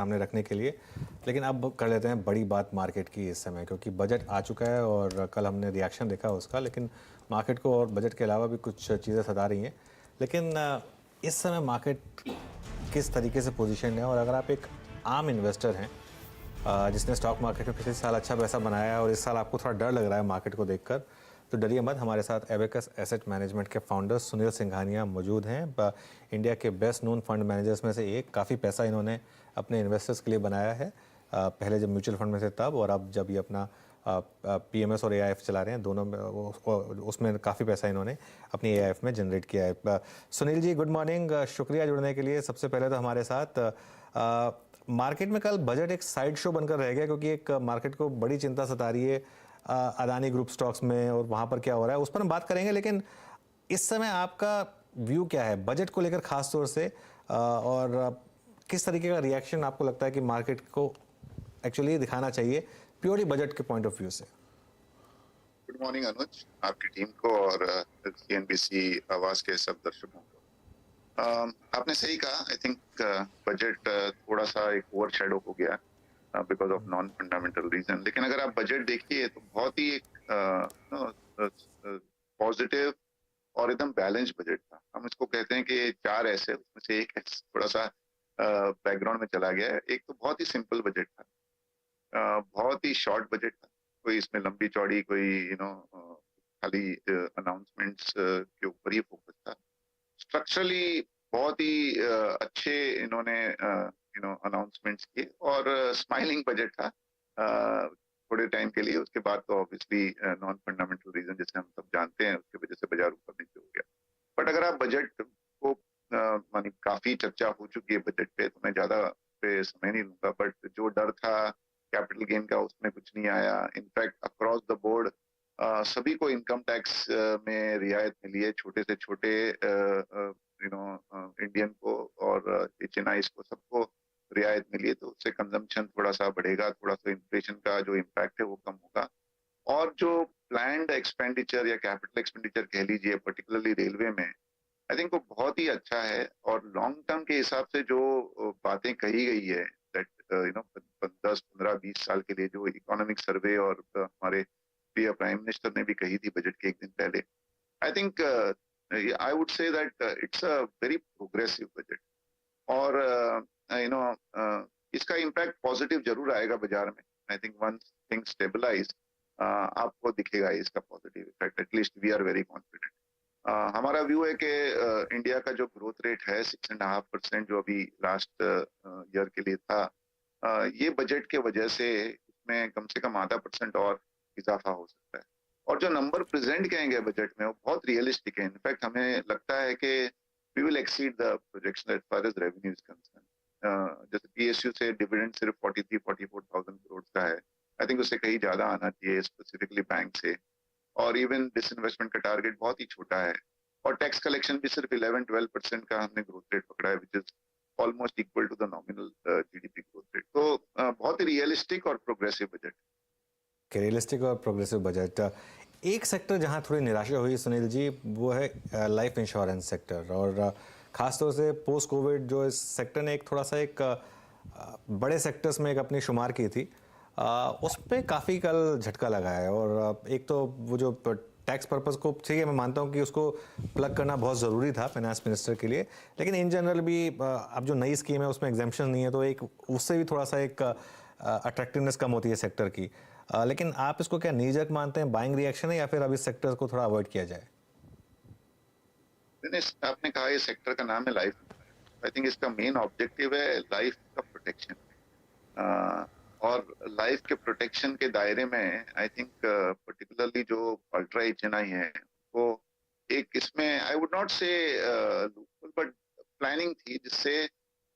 सामने रखने के लिए। लेकिन अब कर लेते हैं बड़ी बात मार्केट की इस समय, क्योंकि बजट आ चुका है और कल हमने रिएक्शन देखा उसका। लेकिन मार्केट को और बजट के अलावा भी कुछ चीज़ें सता रही हैं। लेकिन इस समय मार्केट किस तरीके से पोजीशन है, और अगर आप एक आम इन्वेस्टर हैं जिसने स्टॉक मार्केट में पिछले साल अच्छा पैसा बनाया है और इस साल आपको थोड़ा डर लग रहा है मार्केट को देखकर, तो डरिए मत। हमारे साथ एबेकस एसेट मैनेजमेंट के फाउंडर सुनील सिंघानिया मौजूद हैं। इंडिया के बेस्ट नोन फंड मैनेजर्स में से एक। काफ़ी पैसा इन्होंने अपने इन्वेस्टर्स के लिए बनाया है, पहले जब म्यूचुअल फंड में थे तब, और अब जब ये अपना पीएमएस और एआईएफ चला रहे हैं, दोनों में उसमें काफ़ी पैसा इन्होंने अपनी एआईएफ में जनरेट किया है। सुनील जी, गुड मॉर्निंग, शुक्रिया जुड़ने के लिए। सबसे पहले तो हमारे साथ मार्केट में कल बजट एक साइड शो बनकर रह गया, क्योंकि एक मार्केट को बड़ी चिंता सता रही है अदानी ग्रुप स्टॉक्स में, और वहाँ पर क्या हो रहा है उस पर हम बात करेंगे। लेकिन इस समय आपका व्यू क्या है बजट को लेकर खास तौर से, और किस तरीके का रिएक्शन आपको लगता है कि मार्केट को एक्चुअली दिखाना चाहिए प्योरली बजट के पॉइंट ऑफ व्यू से? गुड मॉर्निंग अनुज, आपकी टीम को और सीएनबीसी आवाज के सब दर्शकों को। आपने सही कहा। आई थिंक बजट थोड़ा सा एक ओवर शेडो हो गया because of non fundamental reason. लेकिन अगर आप बजट देखिए तो बहुत ही एक पॉजिटिव और एकदम बैलेंस बजट था। हम इसको कहते हैं कि चार ऐसे, उसमें से एक थोड़ा सा बैकग्राउंड में चला गया है। एक तो बहुत ही सिंपल बजट था, बहुत ही शॉर्ट बजट था। कोई इसमें लंबी चौड़ी कोई खाली अनाउंसमेंट्स के ऊपर ही फोकस था। स्ट्रक्चरली बहुत ही अच्छे इन्होंने अनाउंसमेंट्स किए, और स्माइलिंग बजट था थोड़े टाइम के लिए। उसके बाद तो ऑब्वियसली नॉन फंडामेंटल रीजन जैसे हम सब जानते हैं उसकी वजह से बाजार ऊपर नीचे हो गया। बट अगर आप बजट को मानी, काफी चर्चा हो चुकी है बजट पे, तो मैं ज्यादा पे समय नहीं लूंगा। बट जो डर था कैपिटल गेन का, उसमें कुछ नहीं आया। इनफैक्ट अक्रॉस द बोर्ड सभी को इनकम टैक्स में रियायत मिली है, छोटे से छोटे इंडियन को और एचएनआईज को, सबको रियायत मिली है। तो उससे कंजम्पशन थोड़ा सा बढ़ेगा, थोड़ा सा इन्फ्लेशन का जो इम्पैक्ट है वो कम होगा। और जो प्लान्ड एक्सपेंडिचर या कैपिटल एक्सपेंडिचर कह लीजिए, पर्टिकुलरली रेलवे में, आई थिंक वो बहुत ही अच्छा है। और लॉन्ग टर्म के हिसाब से जो बातें कही गई है, दैट 10, 15, 20 साल के लिए, जो इकोनॉमिक सर्वे और हमारे प्रिय प्राइम मिनिस्टर ने भी कही थी बजट के एक दिन पहले, I think I would say that it's a very progressive budget. और इसका इम्पैक्ट पॉजिटिव जरूर आएगा बाजार में। I think once thing stabilize आपको दिखेगा इसका positive effect. At least we are very confident. हमारा व्यू है कि इंडिया का जो ग्रोथ रेट है 6.5%, जो अभी लास्ट ईयर के लिए था, ये बजट के वजह से इसमें कम से कम आधा परसेंट और इजाफा हो सकता है। और जो नंबर प्रेजेंट किए गए बजट में वो बहुत रियलिस्टिक है। इनफैक्ट हमें लगता है कि we will exceed the projection as far as revenue is concern. जैसे पीएसयू से डिविडेंड सिर्फ 43-44 थाउजेंड करोड़ का है। आई थिंक उससे कहीं ज्यादा आना चाहिए, स्पेसिफिकली बैंक से। और इवन डिसइन्वेस्टमेंट का टारगेट बहुत ही छोटा है। और टैक्स कलेक्शन भी सिर्फ 11-12% का हमने ग्रोथ रेट पकड़ा है, which is almost equal to the nominal GDP growth rate. तो बहुत ही रियलिस्टिक और प्रोग्रेसिव बजट। रियलिस्टिक और प्रोग्रेसिव बजट। एक सेक्टर जहां थोड़ी निराशा हुई सुनील जी, वो है लाइफ इंश्योरेंस सेक्टर, और ख़ासतौर से पोस्ट कोविड जो इस सेक्टर ने एक थोड़ा सा एक बड़े सेक्टर्स में एक अपनी शुमार की थी, उस पर काफ़ी कल झटका लगा है। और एक तो वो जो टैक्स पर्पस को, ठीक है मैं मानता हूँ कि उसको प्लग करना बहुत ज़रूरी था फाइनेंस मिनिस्टर के लिए, लेकिन इन जनरल भी अब जो नई स्कीम है उसमें एग्जाम्पशन नहीं है, तो एक उससे भी थोड़ा सा एक अट्रैक्टिवनेस कम होती है सेक्टर की। लेकिन आप इसको क्या नीजक मानते हैं, बाइंग रिएक्शन है, या फिर अब इस सेक्टर को थोड़ा अवॉइड किया जाए? आपने कहा ये सेक्टर का नाम है लाइफ। आई थिंक इसका मेन ऑब्जेक्टिव है लाइफ का प्रोटेक्शन। और लाइफ के प्रोटेक्शन के दायरे में आई थिंक पर्टिकुलरली जो अल्ट्रा एचएनआई है, वो एक इसमें आई वुड नॉट से बट प्लानिंग थी, जिससे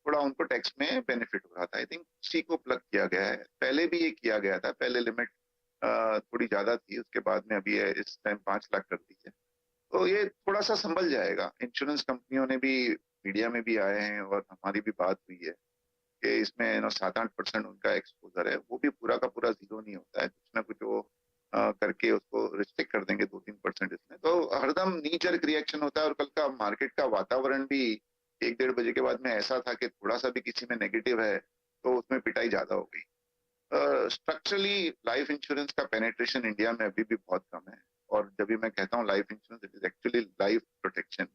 थोड़ा उनको टैक्स में बेनिफिट हो रहा था। आई थिंक उसी को प्लग किया गया है। पहले भी ये किया गया था, पहले लिमिट थोड़ी ज्यादा थी, उसके बाद में अभी इस टाइम 5 लाख कर दी है। तो ये थोड़ा सा संभल जाएगा। इंश्योरेंस कंपनियों ने भी मीडिया में भी आए हैं और हमारी भी बात हुई है कि इसमें 7-8% उनका एक्सपोजर है। वो भी पूरा का पूरा जीरो नहीं होता है, कुछ ना कुछ वो करके उसको रिस्ट्रिक्ट कर देंगे 2-3% इसमें। तो हरदम नी जर्क रिएक्शन होता है। और कल का मार्केट का वातावरण भी 1-1:30 बजे के बाद में ऐसा था कि थोड़ा सा भी किसी में नेगेटिव है तो उसमें पिटाई ज्यादा हो गई। स्ट्रक्चरली लाइफ इंश्योरेंस का पेनेट्रेशन इंडिया में अभी भी बहुत कम है। और जब भी मैं कहता हूँ life insurance, it is actually life protection.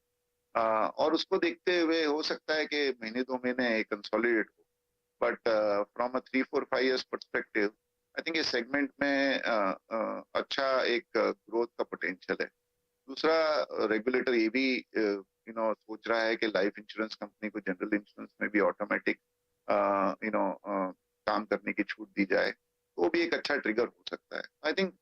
और उसको देखते हुए हो सकता है कि महीने 2 महीने कंसोलिडेट हो, but from a 3 4 5 years perspective I think इस सेगमेंट में अच्छा एक ग्रोथ का पोटेंशियल है। दूसरा, रेगुलेटर ये भी सोच रहा है कि लाइफ इंश्योरेंस कंपनी को जनरल इंश्योरेंस में भी ऑटोमेटिक काम करने की छूट दी जाए, तो वो भी एक अच्छा ट्रिगर हो सकता है। आई थिंक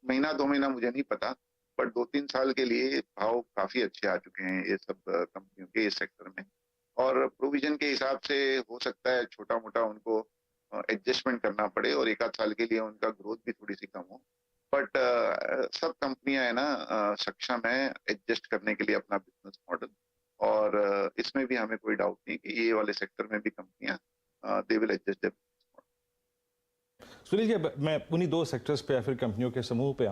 महीना 2 महीना मुझे नहीं पता, बट 2 3 साल के लिए भाव काफी अच्छे आ चुके हैं ये सब कंपनियों के इस सेक्टर में। और प्रोविजन के हिसाब से हो सकता है छोटा मोटा उनको एडजस्टमेंट करना पड़े और एक आध साल के लिए उनका ग्रोथ भी थोड़ी सी कम हो। बट सब कंपनियां है ना सक्षम है एडजस्ट करने के लिए अपना बिजनेस मॉडल। और इसमें भी हमें कोई डाउट नहीं कि ये वाले सेक्टर में भी कंपनियां they will adjust. Sunil ji, मैं उन्हीं दो सेक्टर्स पे या फिर कंपनियों के समूह पे आऊँ।